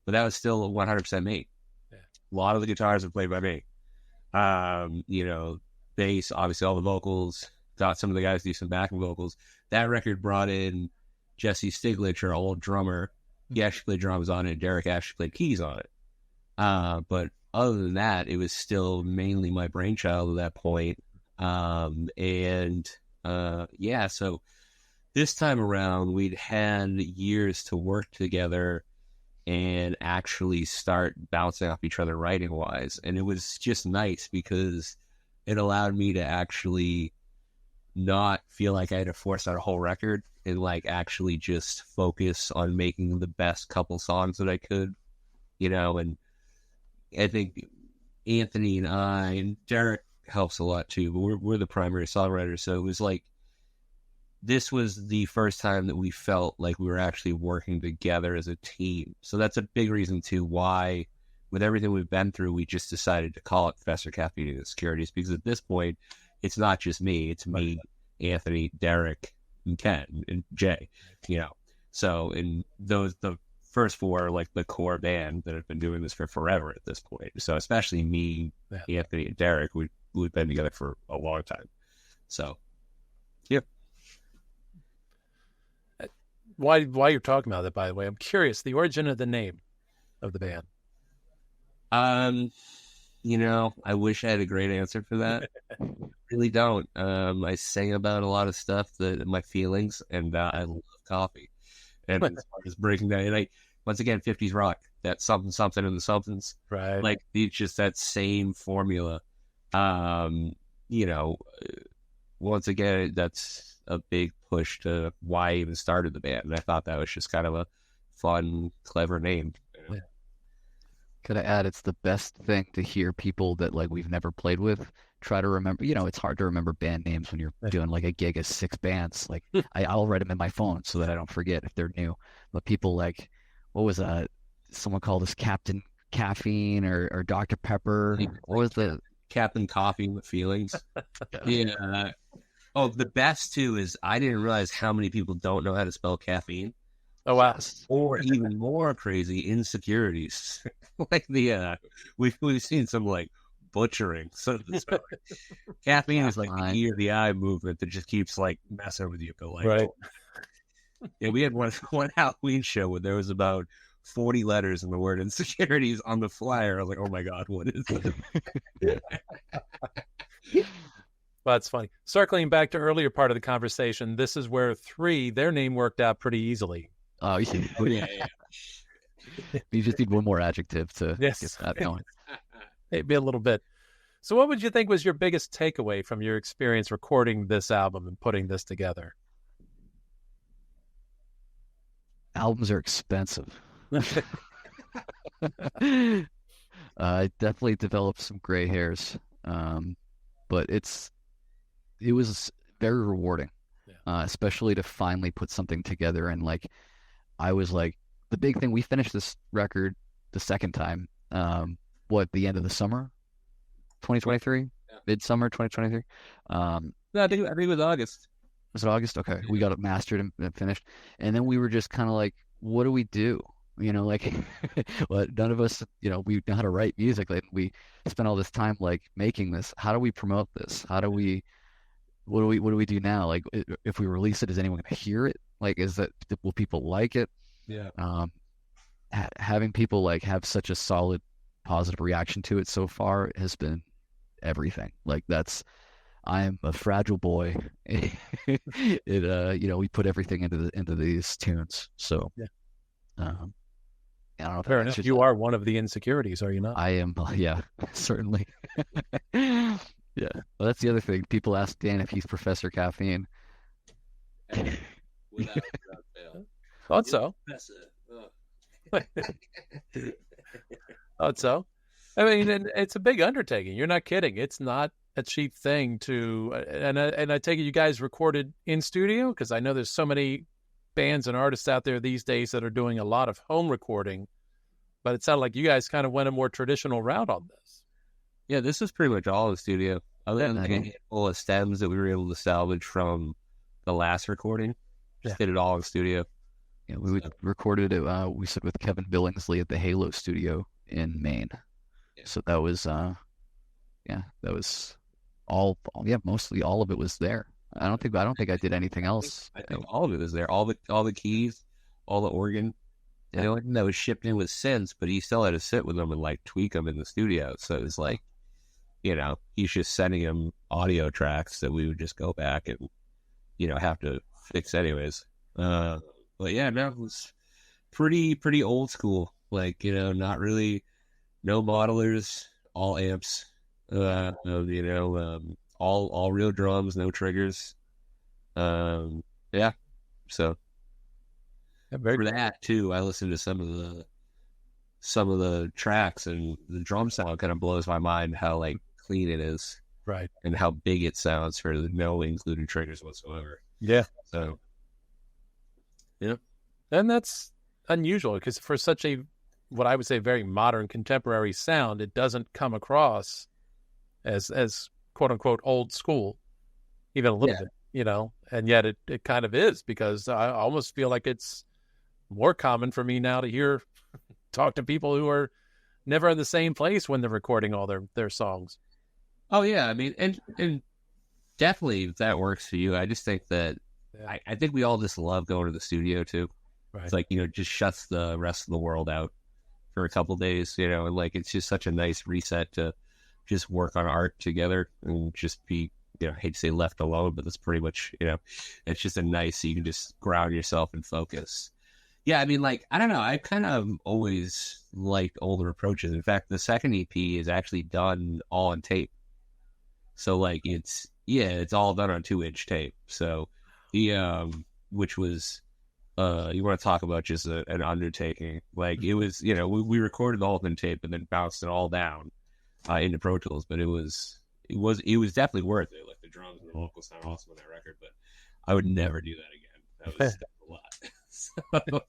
But that was still 100% me. Yeah. A lot of the guitars were played by me. Bass, obviously all the vocals, got some of the guys to do some backing vocals. That record brought in Jesse Stiglich, our old drummer. He actually played drums on it. Derek actually played keys on it. But other than that, it was still mainly my brainchild at that point. So this time around, we'd had years to work together and actually start bouncing off each other writing-wise. And it was just nice because it allowed me to actually not feel like I had to force out a whole record and actually just focus on making the best couple songs that I could, and I think Anthony and I, and Derek helps a lot too, but we're the primary songwriters. So it was this was the first time that we felt like we were actually working together as a team. So that's a big reason too why, with everything we've been through, we just decided to call it Professor Caffeine The Insecurities, because at this point, it's not just me, it's me, Anthony, Derek, and Ken, and Jay, So, and the first four are the core band that have been doing this for forever at this point. So especially me, Anthony, and Derek, we've been together for a long time. So, yeah. Why you're talking about that, by the way, I'm curious, the origin of the name of the band. I wish I had a great answer for that. Really don't. I sing about a lot of stuff, my feelings, and I love coffee. And as far as breaking down, once again, 50s rock, that something, something, and the somethings. Right. It's just that same formula. Once again, that's a big push to why I even started the band. And I thought that was just kind of a fun, clever name. Yeah. Could I add, it's the best thing to hear people that we've never played with try to remember. It's hard to remember band names when you're doing a gig of 6 bands. I'll write them in my phone so that I don't forget if they're new. But people what was someone called us Captain Caffeine or Dr. Pepper? What was the Captain Coffee with Feelings? Yeah. Oh, the best too is I didn't realize how many people don't know how to spell caffeine. Oh wow! Or even more crazy, insecurities. We've seen some butchering. So caffeine is the E or the I movement that just keeps messing with you. But right. Yeah, we had one Halloween show where there was about 40 letters in the word insecurities on the flyer. I was like, oh my god, what is this? Well, that's funny. Circling back to earlier part of the conversation, this is where their name worked out pretty easily. Oh, yeah. You just need one more adjective to Yes. get that going. Maybe a little bit. So what would you think was your biggest takeaway from your experience recording this album and putting this together? Albums are expensive. I definitely developed some gray hairs, but it was very rewarding, especially to finally put something together. And like, I was like, the big thing, we finished this record the second time, the end of the summer, 2023, midsummer 2023. No, I think it was August. Was it August? Okay, we got it mastered and finished, and then we were just kind of like, what do we do? Like, well, none of us, we know how to write music. Like, we spent all this time like making this. How do we promote this? What do we do now? Like, if we release it, is anyone going to hear it? Like, will people like it? Yeah. Having people like have such a solid positive reaction to it so far has been everything. Like, I'm a fragile boy. We put everything into these tunes. So, yeah. I don't know. Fair enough. You are one of the insecurities, are you not? I am. Yeah, certainly. Yeah. Well, that's the other thing. People ask Dan if he's Professor Caffeine. Without fail. Thought so. Thought so. I mean, and it's a big undertaking. You're not kidding. It's not a cheap thing to, and I take it you guys recorded in studio, because I know there's so many bands and artists out there these days that are doing a lot of home recording, but it sounded like you guys kind of went a more traditional route on this. Yeah, this is pretty much all in the studio. Other than like a handful of stems that we were able to salvage from the last recording, just did it all in studio. Yeah, we recorded it. We said with Kevin Billingsley at the Halo Studio in Maine. Yeah. So that was, that was all. Yeah, mostly all of it was there. I don't think I did anything else. I think all of it was there. All the keys, all the organ. And the only thing that was shipped in was synths, but he still had to sit with them and like tweak them in the studio. So it was like, he's just sending him audio tracks that we would just go back and, have to fix anyways. But yeah, no, it was pretty old school. Like, not really, no modelers, all amps, all real drums, no triggers. So for that too, I listened to some of the tracks, and the drum sound kind of blows my mind how like clean it is, right? And how big it sounds for no included triggers whatsoever. Yeah. So, yeah, and that's unusual because for such a, what I would say, very modern contemporary sound, it doesn't come across as quote unquote old school, even a little bit, and yet it kind of is, because I almost feel like it's more common for me now to talk to people who are never in the same place when they're recording all their songs. Oh yeah. I mean, and definitely if that works for you. I just think that I think we all just love going to the studio too. Right. It's like, just shuts the rest of the world out for a couple of days, and like, it's just such a nice reset to just work on art together and just be, I hate to say left alone, but that's pretty much, it's just so you can just ground yourself and focus. Yeah, I mean, like, I don't know. I've kind of always liked older approaches. In fact, the second EP is actually done all on tape. So, like, it's all done on 2-inch tape. So, which was, you want to talk about just an undertaking. Like, it was, we recorded the whole thing tape and then bounced it all down into Pro Tools. But it was definitely worth it. Like, the drums and the vocals sound awesome on that record. But I would never do that again. That was a lot. So it'd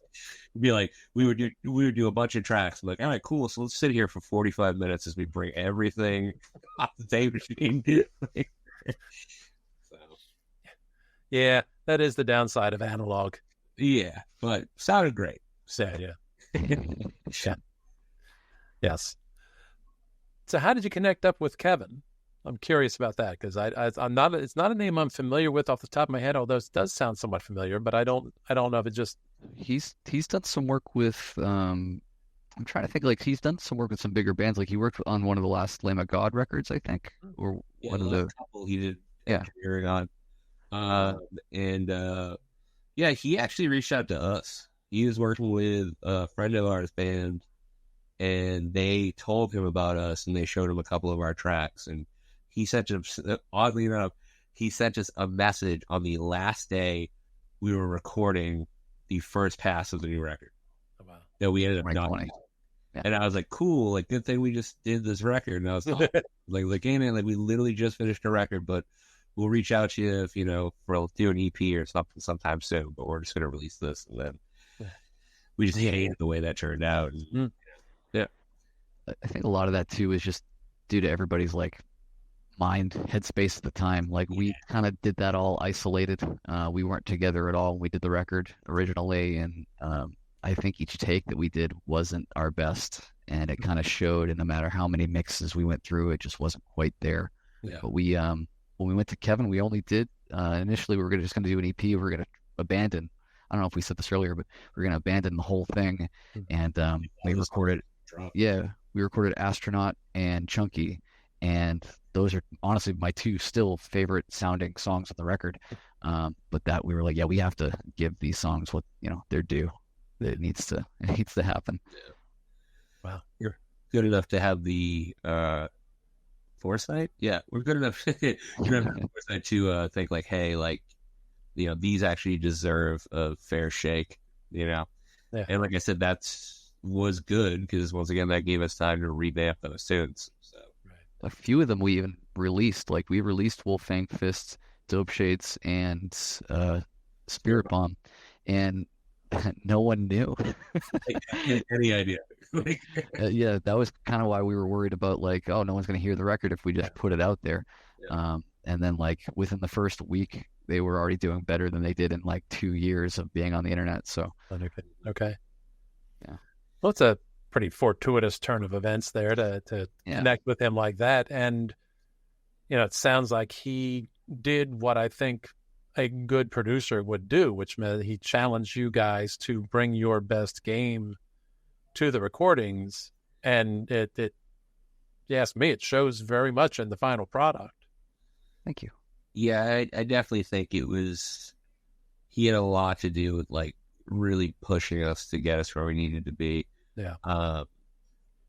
be like we would do a bunch of tracks. I'm like, all right, cool. So let's sit here for 45 minutes as we bring everything off the tape machine. So, yeah, that is the downside of analog. Yeah, but sounded great. Sad, yeah. Yeah. Yes. So, how did you connect up with Kevin? I'm curious about that, because I'm not. It's not a name I'm familiar with off the top of my head, although it does sound somewhat familiar. But I don't know if it just. He's done some work with. I'm trying to think. Like, he's done some work with some bigger bands. Like, he worked on one of the last Lamb of God records, I think, or one of the. Couple. He did engineering on. Yeah, he actually reached out to us. He was working with a friend of ours band, and they told him about us, and they showed him a couple of our tracks. And he sent us, oddly enough, he sent us a message on the last day we were recording the first pass of the new record. Oh, wow. That we ended up not. Yeah. And I was like, cool, like, good thing we just did this record. And I was like, hey man, like, we literally just finished a record, but we'll reach out to you if, we'll do an EP or something sometime soon, but we're just going to release this. And then we just hated the way that turned out. And, yeah. I think a lot of that too is just due to everybody's like mind headspace at the time. Like we kind of did that all isolated. We weren't together at all when we did the record originally. And, I think each take that we did wasn't our best, and it kind of showed. And no matter how many mixes we went through, it just wasn't quite there. Yeah. But we, when we went to Kevin, we only did initially we were just going to do an EP. We were going to abandon. I don't know if we said this earlier, but we were going to abandon the whole thing, and we recorded. Yeah, we recorded Astronaut and Chunky, and those are honestly my two still favorite sounding songs on the record. But that we were like, yeah, we have to give these songs what they're due. It needs to happen. Yeah. Wow, you're good enough to have the foresight. Yeah, we're good enough. You're good enough foresight to think like, hey, like, these actually deserve a fair shake. And like I said, was good because once again that gave us time to revamp those tunes. So a few of them we even released. Like we released Wolfang Fists, Dope Shades, and Spirit Bomb, and no one knew. Any idea? Yeah, that was kind of why we were worried about like, oh, no one's going to hear the record if we just put it out there. And then like within the first week, they were already doing better than they did in like 2 years of being on the internet. So okay. Yeah. Well, it's a pretty fortuitous turn of events there to connect with him like that. And, it sounds like he did what I think a good producer would do, which meant he challenged you guys to bring your best game to the recordings. And it you ask me, it shows very much in the final product. Thank you. Yeah, I definitely think he had a lot to do with like really pushing us to get us where we needed to be. Yeah.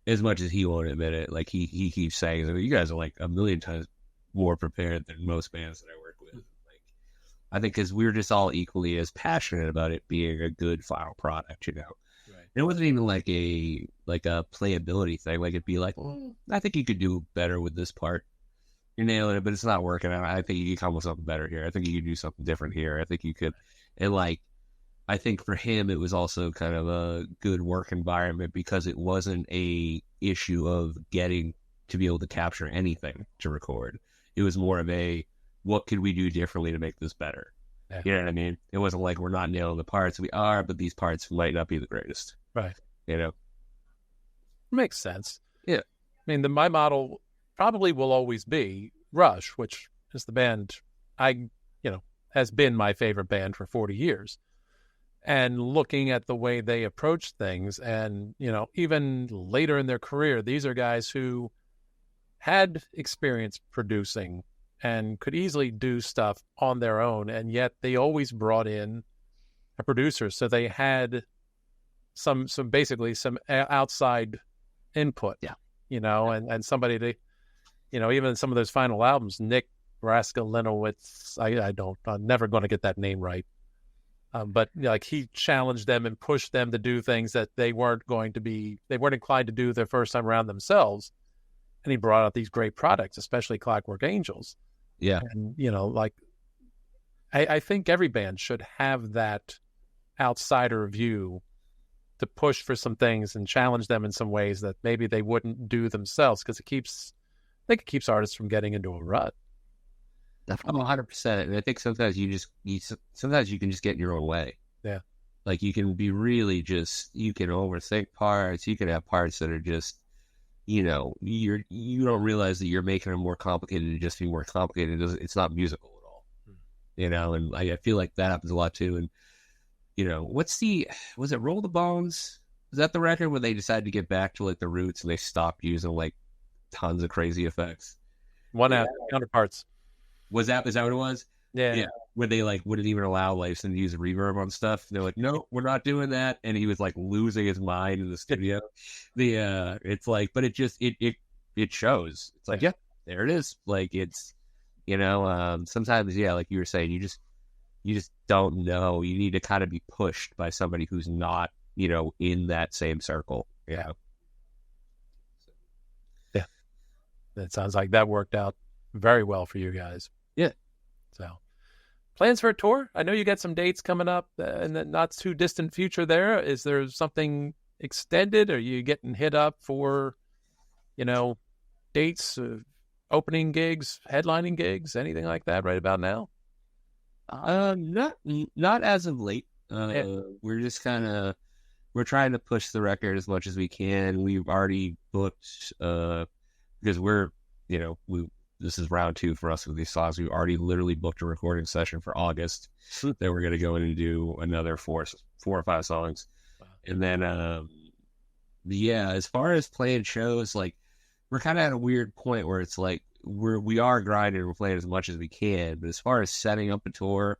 As much as he won't admit it, like he keeps saying, you guys are like a million times more prepared than most bands that I work with. Like, I think because we were just all equally as passionate about it being a good final product, Right. And it wasn't even like a playability thing. Like it'd be like, I think you could do better with this part. You're nailing it, but it's not working. I think you could come with something better here. I think you could do something different here. I think you could, and like, I think for him it was also kind of a good work environment because it wasn't a issue of getting to be able to capture anything to record. It was more of a, what could we do differently to make this better? Yeah. You know what I mean? It wasn't like we're not nailing the parts. We are, but these parts might not be the greatest. Right. Makes sense. Yeah. I mean, my model probably will always be Rush, which is the band has been my favorite band for 40 years. And looking at the way they approach things and, even later in their career, these are guys who had experience producing and could easily do stuff on their own. And yet they always brought in a producer. So they had some outside input, and somebody to, even some of those final albums, Nick Brascolinowitz, I'm never going to get that name right. But like he challenged them and pushed them to do things that they weren't inclined to do their first time around themselves. And he brought out these great products, especially Clockwork Angels. Yeah. And, I think every band should have that outsider view to push for some things and challenge them in some ways that maybe they wouldn't do themselves, because I think it keeps artists from getting into a rut. Definitely. 100%. And I think sometimes sometimes you can just get in your own way. Yeah. Like you can be really you can overthink parts. You can have parts that are just, you don't realize that you're making it more complicated to just be more complicated. It's not musical at all. And I feel like that happens a lot too. And, was it Roll the Bones? Was that the record where they decided to get back to like the roots and they stopped using like tons of crazy effects? Counterparts. Is that what it was? Yeah. Where they like wouldn't even allow Lyson to use reverb on stuff. They're like, no, we're not doing that. And he was like losing his mind in the studio. It's like, but it shows. It's like, yeah, there it is. Like it's, sometimes, like you were saying, you just don't know. You need to kind of be pushed by somebody who's not, in that same circle. Yeah. Yeah. That sounds like that worked out very well for you guys. Yeah. So plans for a tour? I know you got some dates coming up in the not too distant future there. Is there something extended? Are you getting hit up for, dates, opening gigs, headlining gigs, anything like that right about now? Not as of late. We're just we're trying to push the record as much as we can. We've already booked, because this is round 2 for us with these songs. We already literally booked a recording session for August. Then we're going to go in and do another 4 or 5 songs. Wow. And then, as far as playing shows, like we're kind of at a weird point where it's like, we are grinding, we're playing as much as we can. But as far as setting up a tour,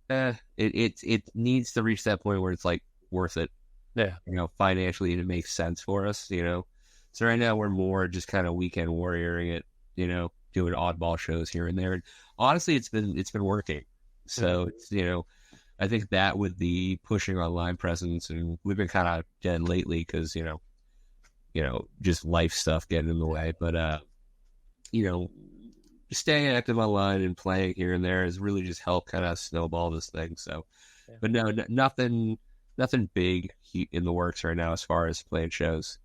it needs to reach that point where it's like worth it. Yeah. Financially, it makes sense for us, So right now we're more just kind of weekend warrioring it, doing oddball shows here and there. And honestly, it's been working. So it's, I think that with the pushing online presence, and we've been kind of dead lately because, just life stuff getting in the way. But, staying active online and playing here and there has really just helped kind of snowball this thing. So, but no, nothing big in the works right now as far as playing shows.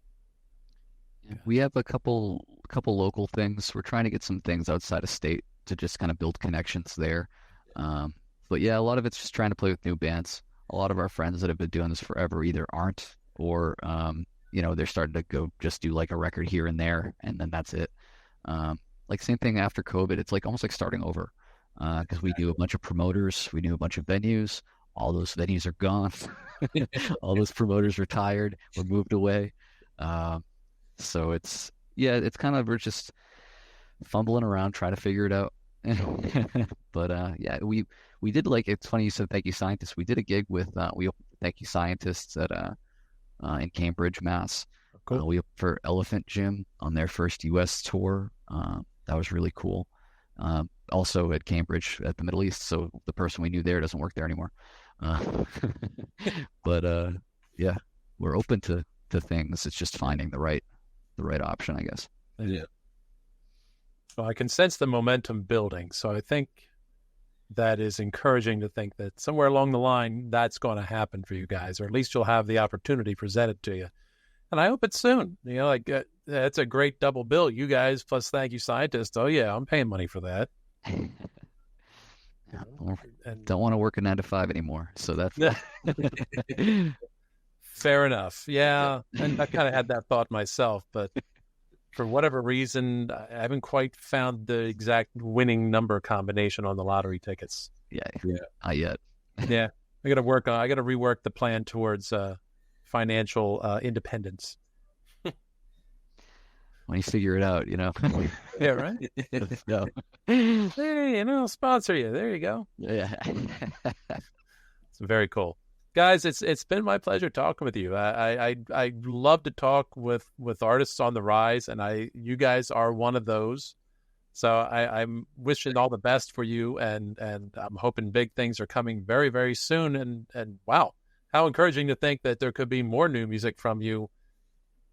We have a couple local things. We're trying to get some things outside of state to just kind of build connections there. But yeah, a lot of it's just trying to play with new bands. A lot of our friends that have been doing this forever either aren't, or they're starting to go just do like a record here and there, and then that's it. Like same thing after COVID. It's like almost like starting over, because we knew a bunch of promoters, we knew a bunch of venues. All those venues are gone. All those promoters retired or moved away. So it's kind of, we're just fumbling around trying to figure it out. But we did, like, it's funny you said Thank You Scientists. We did a gig with we opened Thank You Scientists at in Cambridge, Mass. Cool. We opened for Elephant Gym on their first US tour. That was really cool. Also at Cambridge at the Middle East, so the person we knew there doesn't work there anymore. But we're open to things. It's just finding the right option, I guess. Yeah. Well, I can sense the momentum building, so I think that is encouraging to think that somewhere along the line that's going to happen for you guys, or at least you'll have the opportunity presented to you. And I hope it's soon. It's a great double bill. You guys plus Thank You Scientists. Oh yeah, I'm paying money for that. Don't want to work a 9 to 5 anymore. So that's fair enough. Yeah. And I kind of had that thought myself, but for whatever reason, I haven't quite found the exact winning number combination on the lottery tickets. Yeah. Not yet. Yeah. I got to rework the plan towards financial independence. When you figure it out, Yeah, right? No. Hey, I'll sponsor you. There you go. Yeah. It's very cool. Guys, it's been my pleasure talking with you. I love to talk with artists on the rise, and you guys are one of those. So I'm wishing all the best for you, and I'm hoping big things are coming very, very soon. And wow, how encouraging to think that there could be more new music from you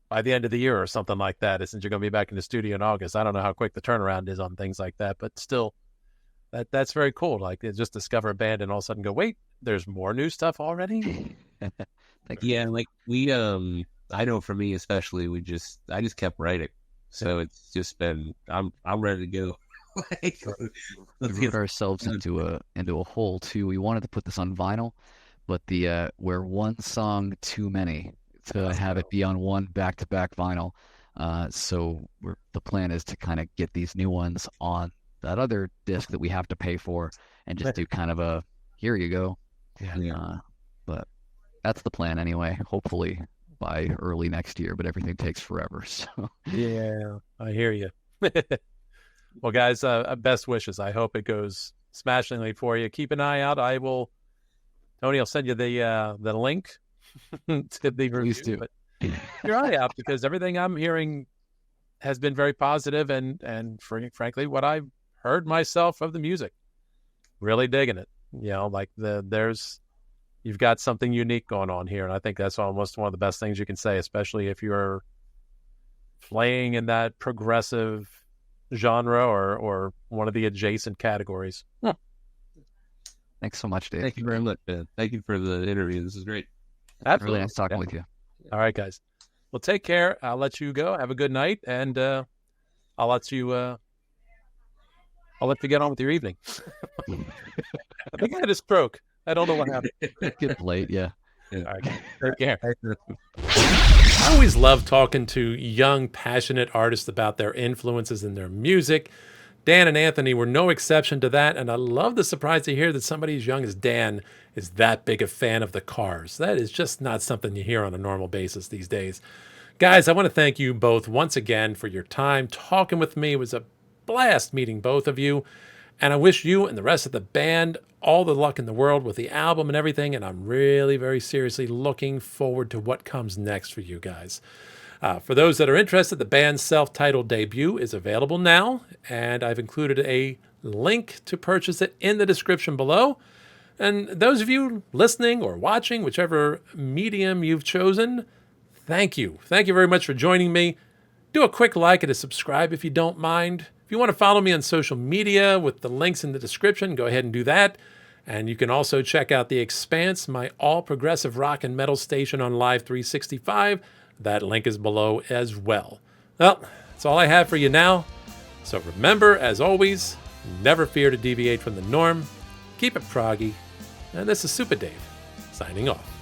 by the end of the year or something like that, since you're going to be back in the studio in August. I don't know how quick the turnaround is on things like that, but still, that's very cool. Like, just discover a band and all of a sudden go, wait, there's more new stuff already? Yeah, like we, I know for me especially, I just kept writing. So it's just been, I'm ready to go. We put ourselves into a hole too. We wanted to put this on vinyl, but we're one song too many to have it be on one back-to-back vinyl. So the plan is to kind of get these new ones on that other disc that we have to pay for, and just do kind of a, here you go. Yeah. But that's the plan anyway. Hopefully by early next year, but everything takes forever. So yeah, I hear you. Well, guys, best wishes. I hope it goes smashingly for you. Keep an eye out. Tony, I'll send you the link to the review. Please do. But keep your eye out, because everything I'm hearing has been very positive, and frankly, what I've heard myself of the music, really digging it. Like you've got something unique going on here, and I think that's almost one of the best things you can say, especially if you're playing in that progressive genre or one of the adjacent categories. Huh. Thanks so much, Dave. Thank you very much, man. Thank you for the interview. This is great. Absolutely. Really nice talking with you. All right, guys. Well, take care. I'll let you go. Have a good night, and I'll let you get on with your evening. I think I had a stroke. I don't know what happened. Get late, yeah. All right, take care. I always love talking to young, passionate artists about their influences in their music. Dan and Anthony were no exception to that, and I love the surprise to hear that somebody as young as Dan is that big a fan of the Cars. That is just not something you hear on a normal basis these days. Guys, I want to thank you both once again for your time talking with me. It was a blast meeting both of you, and I wish you and the rest of the band all the luck in the world with the album and everything, and I'm really, very seriously looking forward to what comes next for you guys. For those that are interested, the band's self-titled debut is available now, and I've included a link to purchase it in the description below. And those of you listening or watching, whichever medium you've chosen, thank you. Thank you very much for joining me. Do a quick like and a subscribe if you don't mind. If you want to follow me on social media with the links in the description, go ahead and do that. And you can also check out The Expanse, my all-progressive rock and metal station on Live 365. That link is below as well. Well, that's all I have for you now. So remember, as always, never fear to deviate from the norm. Keep it proggy. And this is Super Dave, signing off.